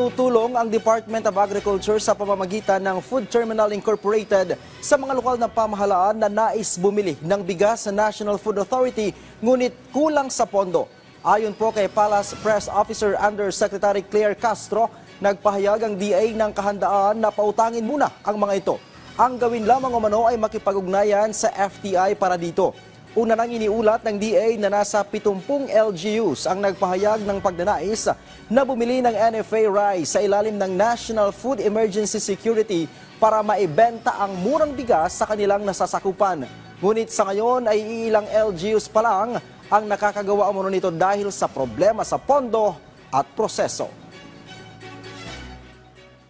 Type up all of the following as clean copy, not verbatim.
Tutulong ang Department of Agriculture sa pamamagitan ng Food Terminal Incorporated sa mga lokal na pamahalaan na nais bumili ng bigas sa National Food Authority ngunit kulang sa pondo. Ayon po kay Palace Press Officer Undersecretary Claire Castro, nagpahayag ang DA ng kahandaan na pautangin muna ang mga ito. Ang gawin lamang umano ay makipag-ugnayan sa FTI para dito. Una nang iniulat ng DA na nasa 70 LGUs ang nagpahayag ng pagnanais na bumili ng NFA rice sa ilalim ng National Food Emergency Security para maibenta ang murang bigas sa kanilang nasasakupan. Ngunit sa ngayon ay ilang LGUs pa lang ang nakakagawa umano nito dahil sa problema sa pondo at proseso.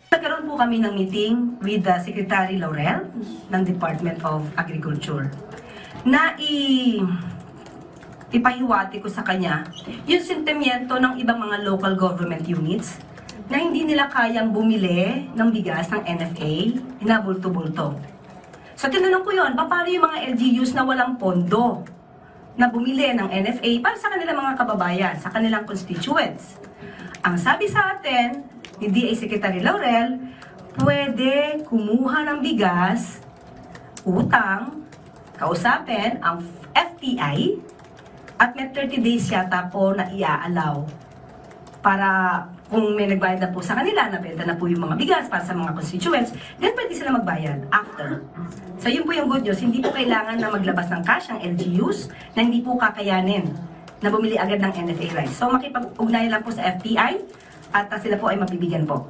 Nagkaroon po kami ng meeting with the Secretary Laurel ng Department of Agriculture na ipahiwati ko sa kanya yung sentimiento ng ibang mga local government units na hindi nila kayang bumili ng bigas ng NFA na bulto-bulto. So tinanong ko yun, paano yung mga LGUs na walang pondo na bumili ng NFA para sa kanilang mga kababayan, sa kanilang constituents? Ang sabi sa atin ni DA Secretary Laurel, pwede kumuha ng bigas, utang, kausapin ang FTI at may 30 days yata po na iaalaw para kung may nagbayad na po sa kanila, nabenta na po yung mga bigas para sa mga constituents, then pwede sila magbayad after. So yun po yung good news, hindi po kailangan na maglabas ng cash ang LGUs na hindi po kakayanin na bumili agad ng NFA rice. So makipag-ugnayan lang po sa FTI at sila po ay mabibigyan po.